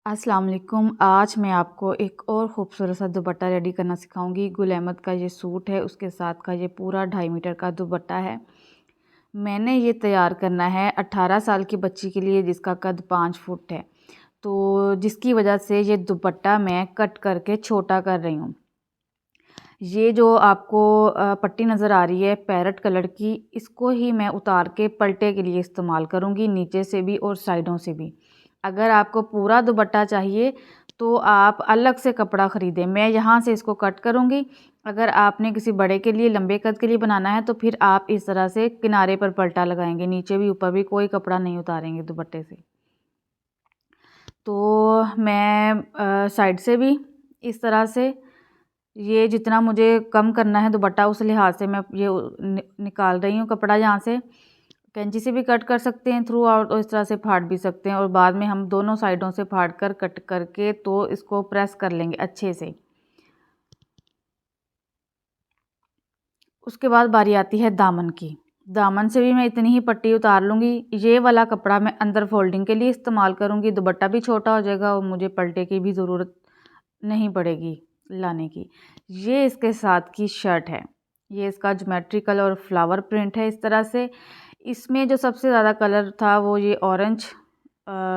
अस्सलाम वालेकुम। आज मैं आपको एक और ख़ूबसूरत सा दुपट्टा रेडी करना सिखाऊंगी। गुल अहमद का ये सूट है, उसके साथ का ये पूरा 2.5 मीटर का दुपट्टा है। मैंने ये तैयार करना है 18 साल की बच्ची के लिए जिसका कद 5 फुट है, तो जिसकी वजह से ये दुपट्टा मैं कट करके छोटा कर रही हूँ। ये जो आपको पट्टी नज़र आ रही है पैरट कलर की, इसको ही मैं उतार के पलटे के लिए इस्तेमाल करूँगी, नीचे से भी और साइडों से भी। अगर आपको पूरा दुपट्टा चाहिए तो आप अलग से कपड़ा ख़रीदें। मैं यहाँ से इसको कट करूँगी। अगर आपने किसी बड़े के लिए, लंबे कद के लिए बनाना है तो फिर आप इस तरह से किनारे पर पलटा लगाएंगे, नीचे भी ऊपर भी कोई कपड़ा नहीं उतारेंगे दुपट्टे से। तो मैं साइड से भी इस तरह से, ये जितना मुझे कम करना है दुपट्टा उस लिहाज से मैं ये निकाल रही हूँ कपड़ा। यहाँ से कैंची से भी कट कर सकते हैं थ्रू आउट, और इस तरह से फाड़ भी सकते हैं, और बाद में हम दोनों साइडों से फाड़ कर कट करके तो इसको प्रेस कर लेंगे अच्छे से। उसके बाद बारी आती है दामन की। दामन से भी मैं इतनी ही पट्टी उतार लूँगी। ये वाला कपड़ा मैं अंदर फोल्डिंग के लिए इस्तेमाल करूँगी, दुपट्टा भी छोटा हो जाएगा और मुझे पलटे की भी ज़रूरत नहीं पड़ेगी लाने की। ये इसके साथ की शर्ट है, ये इसका ज्योमेट्रिकल और फ्लावर प्रिंट है इस तरह से। इसमें जो सबसे ज़्यादा कलर था वो ये ऑरेंज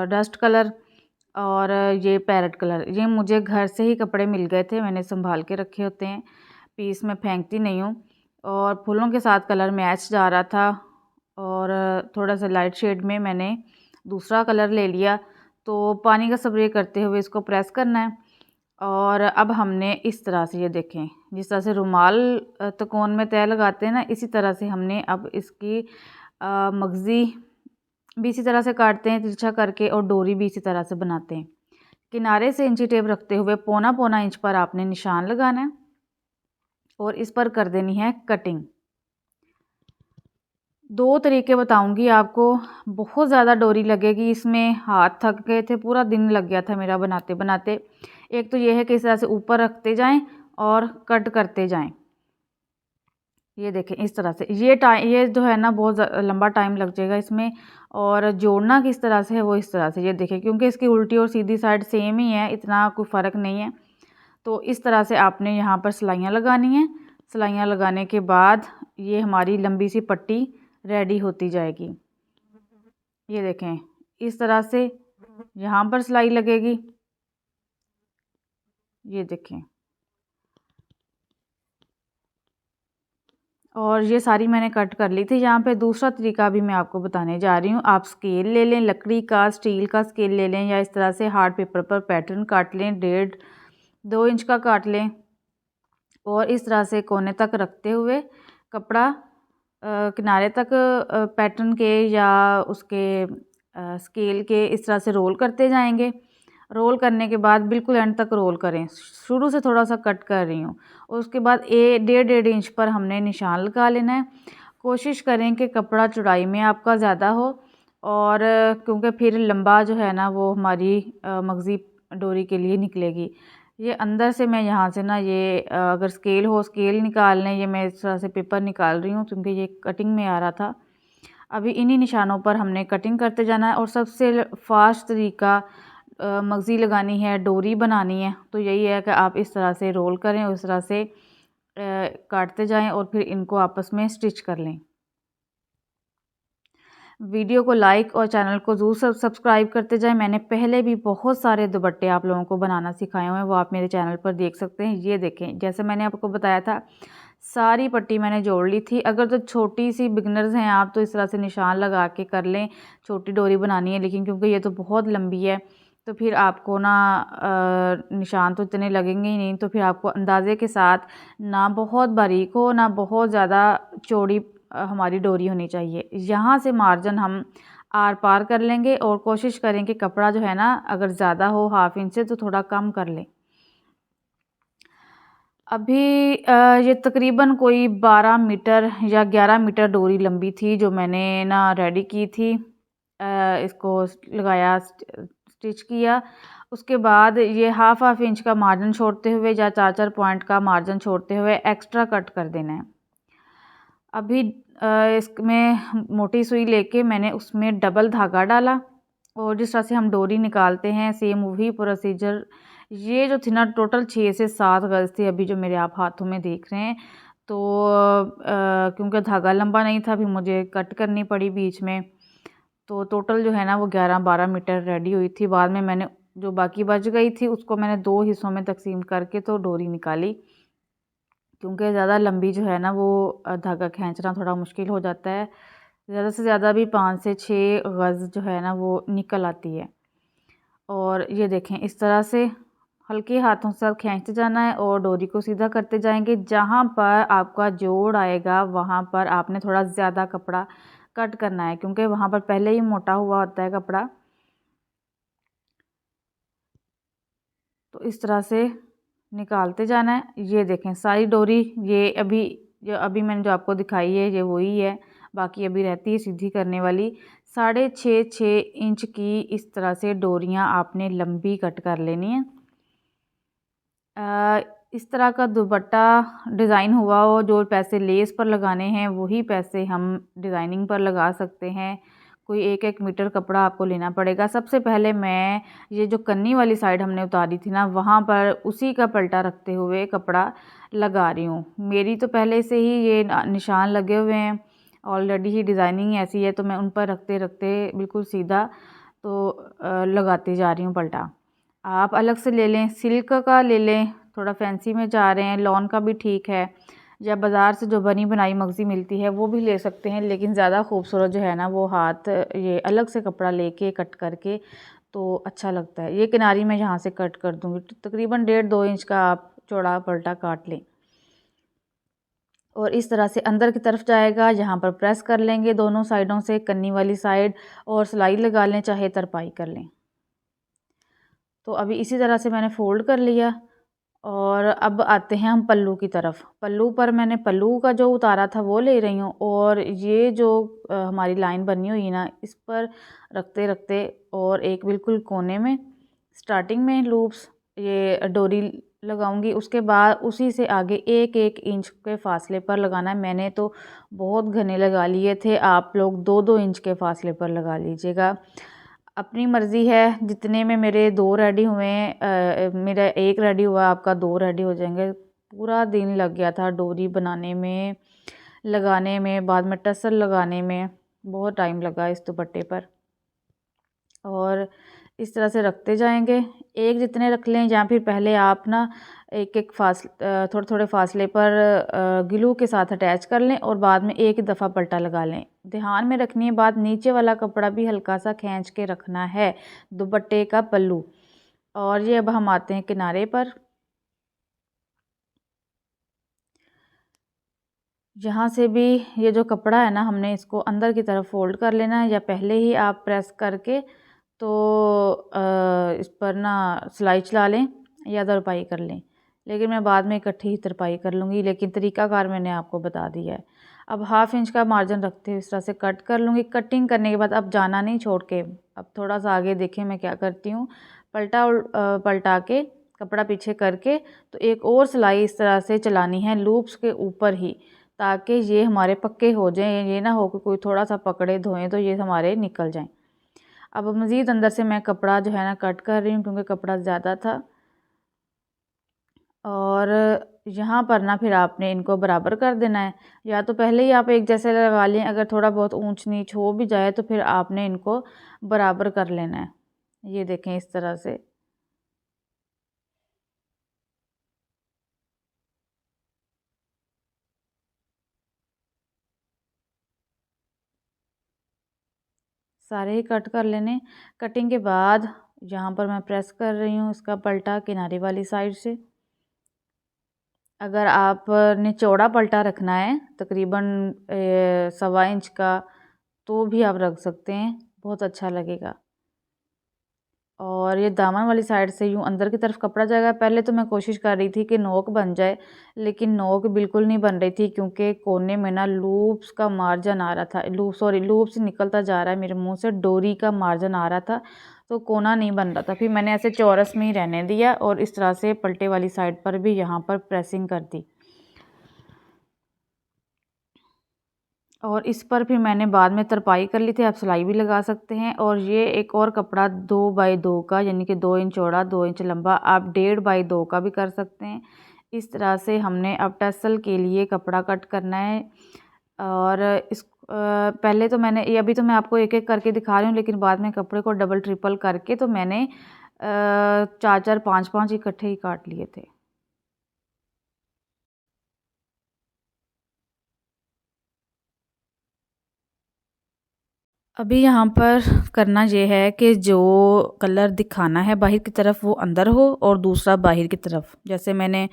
डस्ट कलर और ये पैरट कलर। ये मुझे घर से ही कपड़े मिल गए थे, मैंने संभाल के रखे होते हैं, पीस में फेंकती नहीं हूँ। और फूलों के साथ कलर मैच जा रहा था, और थोड़ा सा लाइट शेड में मैंने दूसरा कलर ले लिया। तो पानी का स्प्रे करते हुए इसको प्रेस करना है। और अब हमने इस तरह से, ये देखें, जिस तरह से रुमाल तकोन में तय लगाते हैं ना, इसी तरह से हमने अब इसकी मगज़ी भी इसी तरह से काटते हैं तिरछा करके, और डोरी भी इसी तरह से बनाते हैं। किनारे से इंची टेप रखते हुए पौना पौना इंच पर आपने निशान लगाना है और इस पर कर देनी है कटिंग। 2 तरीके बताऊंगी आपको। बहुत ज़्यादा डोरी लगेगी इसमें, हाथ थक गए थे, पूरा दिन लग गया था मेरा बनाते बनाते। एक तो ये है कि इस तरह से ऊपर रखते जाएं और कट करते जाएं। ये देखें इस तरह से, ये जो है ना बहुत लंबा टाइम लग जाएगा इसमें। और जोड़ना किस तरह से है वो इस तरह से, ये देखें, क्योंकि इसकी उल्टी और सीधी साइड सेम ही है, इतना कोई फ़र्क नहीं है। तो इस तरह से आपने यहाँ पर सिलाइयाँ लगानी हैं। सिलाइयाँ लगाने के बाद ये हमारी लंबी सी पट्टी रेडी होती जाएगी। ये देखें इस तरह से यहाँ पर सिलाई लगेगी, ये देखें। और ये सारी मैंने कट कर ली थी। यहाँ पे दूसरा तरीका भी मैं आपको बताने जा रही हूँ। आप स्केल ले लें, लकड़ी का, स्टील का स्केल ले लें, या इस तरह से हार्ड पेपर पर पैटर्न काट लें, 1.5-2 इंच का काट लें, और इस तरह से कोने तक रखते हुए कपड़ा किनारे तक पैटर्न के या उसके स्केल के इस तरह से रोल करते जाएंगे। रोल करने के बाद बिल्कुल एंड तक रोल करें। शुरू से थोड़ा सा कट कर रही हूँ, और उसके बाद 1.5 इंच पर हमने निशान लगा लेना है। कोशिश करें कि कपड़ा चौड़ाई में आपका ज़्यादा हो, और क्योंकि फिर लंबा जो है ना वो हमारी मगज़ी डोरी के लिए निकलेगी। ये अंदर से मैं यहाँ से ना ये अगर स्केल हो, स्केल निकाल लें। ये मैं इस तरह से पेपर निकाल रही हूँ क्योंकि ये कटिंग में आ रहा था। अभी इन्हीं निशानों पर हमने कटिंग करते जाना है, और सबसे फास्ट तरीका मगज़ी लगानी है, डोरी बनानी है, तो यही है कि आप इस तरह से रोल करें और इस तरह से काटते जाएं और फिर इनको आपस में स्टिच कर लें। वीडियो को लाइक और चैनल को ज़रूर सब्सक्राइब करते जाएं। मैंने पहले भी बहुत सारे दुपट्टे आप लोगों को बनाना सिखाए हुए हैं, वो आप मेरे चैनल पर देख सकते हैं। ये देखें, जैसे मैंने आपको बताया था, सारी पट्टी मैंने जोड़ ली थी। अगर तो छोटी सी बिगनर्स हैं आप तो इस तरह से निशान लगा के कर लें, छोटी डोरी बनानी है, लेकिन क्योंकि ये तो बहुत लंबी है तो फिर आपको ना निशान तो इतने लगेंगे ही नहीं। तो फिर आपको अंदाजे के साथ, ना बहुत बारीक हो ना बहुत ज़्यादा चौड़ी हमारी डोरी होनी चाहिए। यहाँ से मार्जिन हम आर पार कर लेंगे, और कोशिश करें कि कपड़ा जो है ना अगर ज़्यादा हो 1/2 इंच से तो थोड़ा कम कर लें। अभी ये तकरीबन कोई 12 मीटर या 11 मीटर डोरी लंबी थी जो मैंने ना रेडी की थी। इसको लगाया, स्टिच किया। उसके बाद ये हाफ इंच का मार्जिन छोड़ते हुए या 4-4 पॉइंट का मार्जिन छोड़ते हुए एक्स्ट्रा कट कर देना है। अभी इसमें मोटी सुई लेके मैंने उसमें डबल धागा डाला, और जिस तरह से हम डोरी निकालते हैं सेम वही प्रोसीजर। ये जो थी ना टोटल 6 से 7 गज़ थी अभी जो मेरे आप हाथों में देख रहे हैं। तो क्योंकि धागा लंबा नहीं था, अभी मुझे कट करनी पड़ी बीच में। तो टोटल जो है ना वो 11-12 मीटर रेडी हुई थी। बाद में मैंने जो बाकी बच गई थी उसको मैंने 2 हिस्सों में तकसीम करके तो डोरी निकाली, क्योंकि ज़्यादा लंबी जो है ना वो धागा खींचना थोड़ा मुश्किल हो जाता है। ज़्यादा से ज़्यादा भी 5 से 6 गज़ जो है ना वो निकल आती है। और ये देखें इस तरह से हल्के हाथों से आप खींचते जाना है और डोरी को सीधा करते जाएंगे। जहाँ पर आपका जोड़ आएगा वहाँ पर आपने थोड़ा ज़्यादा कपड़ा कट करना है, क्योंकि वहाँ पर पहले ही मोटा हुआ होता है कपड़ा। तो इस तरह से निकालते जाना है। ये देखें सारी डोरी, ये अभी मैंने जो आपको दिखाई है ये वही है, बाकी अभी रहती है सीधी करने वाली। 6.5 इंच की इस तरह से डोरियां आपने लंबी कट कर लेनी है। इस तरह का दुपट्टा डिज़ाइन हुआ हो, जो पैसे लेस पर लगाने हैं वही पैसे हम डिज़ाइनिंग पर लगा सकते हैं। कोई 1-1 मीटर कपड़ा आपको लेना पड़ेगा। सबसे पहले मैं ये जो कन्नी वाली साइड हमने उतारी थी ना वहाँ पर उसी का पलटा रखते हुए कपड़ा लगा रही हूँ। मेरी तो पहले से ही ये निशान लगे हुए हैं, ऑलरेडी ही डिज़ाइनिंग ऐसी है, तो मैं उन पर रखते रखते बिल्कुल सीधा तो लगाती जा रही हूँ पलटा। आप अलग से ले लें, सिल्क का ले लें, थोड़ा फैंसी में जा रहे हैं लॉन का भी ठीक है, या बाज़ार से जो बनी बनाई मगज़ी मिलती है वो भी ले सकते हैं। लेकिन ज़्यादा खूबसूरत जो है ना वो हाथ ये अलग से कपड़ा लेके कट करके तो अच्छा लगता है। ये किनारी मैं यहाँ से कट कर दूँगी, तो तकरीबन 1.5-2 इंच का आप चौड़ा पलटा काट लें और इस तरह से अंदर की तरफ जाएगा। यहाँ पर प्रेस कर लेंगे दोनों साइडों से, कन्नी वाली साइड, और सिलाई लगा लें चाहे तरपाई कर लें। तो अभी इसी तरह से मैंने फ़ोल्ड कर लिया और अब आते हैं हम पल्लू की तरफ। पल्लू पर मैंने पल्लू का जो उतारा था वो ले रही हूँ, और ये जो हमारी लाइन बनी हुई है ना इस पर रखते रखते और एक बिल्कुल कोने में स्टार्टिंग में लूप्स ये डोरी लगाऊंगी। उसके बाद उसी से आगे 1-1 इंच के फासले पर लगाना है। मैंने तो बहुत घने लगा लिए थे, आप लोग 2-2 इंच के फासले पर लगा लीजिएगा। अपनी मर्ज़ी है, जितने में मेरे 2 रेडी हुए हैं, मेरा 1 रेडी हुआ, आपका 2 रेडी हो जाएंगे। पूरा दिन लग गया था डोरी बनाने में, लगाने में, बाद में टसल लगाने में, बहुत टाइम लगा इस दुपट्टे पर। और इस तरह से रखते जाएंगे, एक जितने रख लें, या फिर पहले आप ना एक-एक थोड़े थोड़े फासले पर ग्लू के साथ अटैच कर लें और बाद में एक दफ़ा पलटा लगा लें। ध्यान में रखनी है बात, नीचे वाला कपड़ा भी हल्का सा खींच के रखना है, दुपट्टे का पल्लू। और ये अब हम आते हैं किनारे पर। यहाँ से भी ये जो कपड़ा है ना हमने इसको अंदर की तरफ फोल्ड कर लेना है, या पहले ही आप प्रेस करके तो इस पर ना सिलाई चला लें या तरपाई कर लें। लेकिन मैं बाद में इकट्ठी ही तरपाई कर लूँगी, लेकिन तरीक़ाकार मैंने आपको बता दिया है। अब 1/2 इंच का मार्जिन रखते हुए इस तरह से कट कर लूँगी। कटिंग करने के बाद अब जाना नहीं छोड़ के, अब थोड़ा सा आगे देखें मैं क्या करती हूँ, पलटा के कपड़ा पीछे करके तो एक और सिलाई इस तरह से चलानी है लूप्स के ऊपर ही, ताकि ये हमारे पक्के हो जाएँ। ये ना हो कि कोई थोड़ा सा पकड़े धोएँ तो ये हमारे निकल जाएँ। अब मज़ीद अंदर से मैं कपड़ा जो है ना कट कर रही हूँ, क्योंकि कपड़ा ज़्यादा था। और यहाँ पर ना फिर आपने इनको बराबर कर देना है, या तो पहले ही आप एक जैसे लगा लें, अगर थोड़ा बहुत ऊंच नीच हो भी जाए तो फिर आपने इनको बराबर कर लेना है। ये देखें इस तरह से। सारे ही कट कर लेने। कटिंग के बाद यहाँ पर मैं प्रेस कर रही हूँ इसका पलटा किनारे वाली साइड से। अगर आपने चौड़ा पलटा रखना है तकरीबन 1.25 इंच का, तो भी आप रख सकते हैं, बहुत अच्छा लगेगा। और ये दामन वाली साइड से यूँ अंदर की तरफ कपड़ा जाएगा। पहले तो मैं कोशिश कर रही थी कि नोक बन जाए, लेकिन नोक बिल्कुल नहीं बन रही थी, क्योंकि कोने में ना लूप्स का मार्जिन आ रहा था, लूप्स निकलता जा रहा है मेरे मुंह से, डोरी का मार्जिन आ रहा था, तो कोना नहीं बन रहा था। फिर मैंने ऐसे चौरस में ही रहने दिया और इस तरह से पलटे वाली साइड पर भी यहाँ पर प्रेसिंग कर दी। और इस पर फिर मैंने बाद में तरपाई कर ली थी, आप सिलाई भी लगा सकते हैं। और ये एक और कपड़ा 2x2 का, यानी कि 2 इंच चौड़ा 2 इंच लंबा, आप 1.5x2 का भी कर सकते हैं। इस तरह से हमने अब टसल के लिए कपड़ा कट करना है। और पहले तो मैंने ये, अभी तो मैं आपको एक एक करके दिखा रही हूँ, लेकिन बाद में कपड़े को डबल ट्रिपल करके तो मैंने 4-4 5-5 इकट्ठे ही काट लिए थे। अभी यहाँ पर करना ये है कि जो कलर दिखाना है बाहर की तरफ वो अंदर हो और दूसरा बाहर की तरफ। जैसे मैंने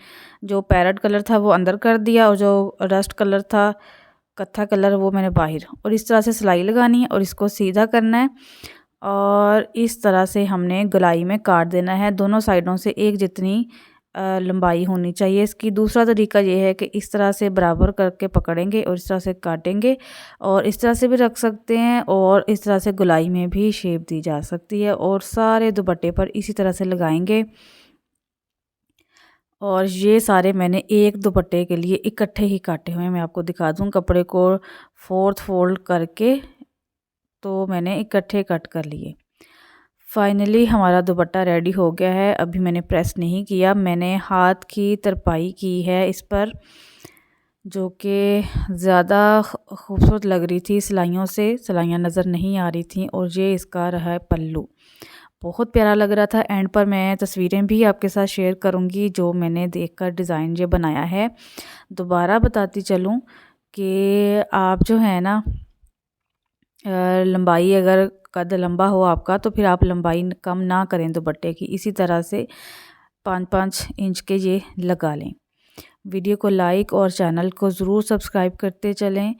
जो पैरेट कलर था वो अंदर कर दिया और जो रस्ट कलर था, कत्था कलर, वो मैंने बाहर। और इस तरह से सिलाई लगानी है और इसको सीधा करना है और इस तरह से हमने गोलाई में काट देना है। दोनों साइडों से एक जितनी लंबाई होनी चाहिए इसकी। दूसरा तरीका ये है कि इस तरह से बराबर करके पकड़ेंगे और इस तरह से काटेंगे, और इस तरह से भी रख सकते हैं और इस तरह से गोलाई में भी शेप दी जा सकती है। और सारे दुपट्टे पर इसी तरह से लगाएंगे। और ये सारे मैंने एक दुपट्टे के लिए इकट्ठे ही काटे हुए हैं। मैं आपको दिखा दूँ, कपड़े को 4th फोल्ड करके तो मैंने इकट्ठे कट कर लिए। फाइनली हमारा दुपट्टा रेडी हो गया है। अभी मैंने प्रेस नहीं किया, मैंने हाथ की तरपाई की है इस पर, जो कि ज़्यादा खूबसूरत लग रही थी सिलाइयों से, सिलाइयाँ नज़र नहीं आ रही थी। और ये इसका रहा है पल्लू, बहुत प्यारा लग रहा था। एंड पर मैं तस्वीरें भी आपके साथ शेयर करूंगी जो मैंने देखकर डिज़ाइन ये बनाया है। दोबारा बताती चलूं कि आप जो है ना, लंबाई अगर कद लंबा हो आपका तो फिर आप लंबाई कम ना करें दुपट्टे की। इसी तरह से 5-5 इंच के ये लगा लें। वीडियो को लाइक और चैनल को ज़रूर सब्सक्राइब करते चलें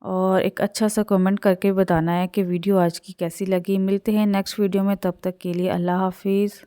और एक अच्छा सा कमेंट करके बताना है कि वीडियो आज की कैसी लगी। मिलते हैं नेक्स्ट वीडियो में, तब तक के लिए अल्लाह हाफिज़।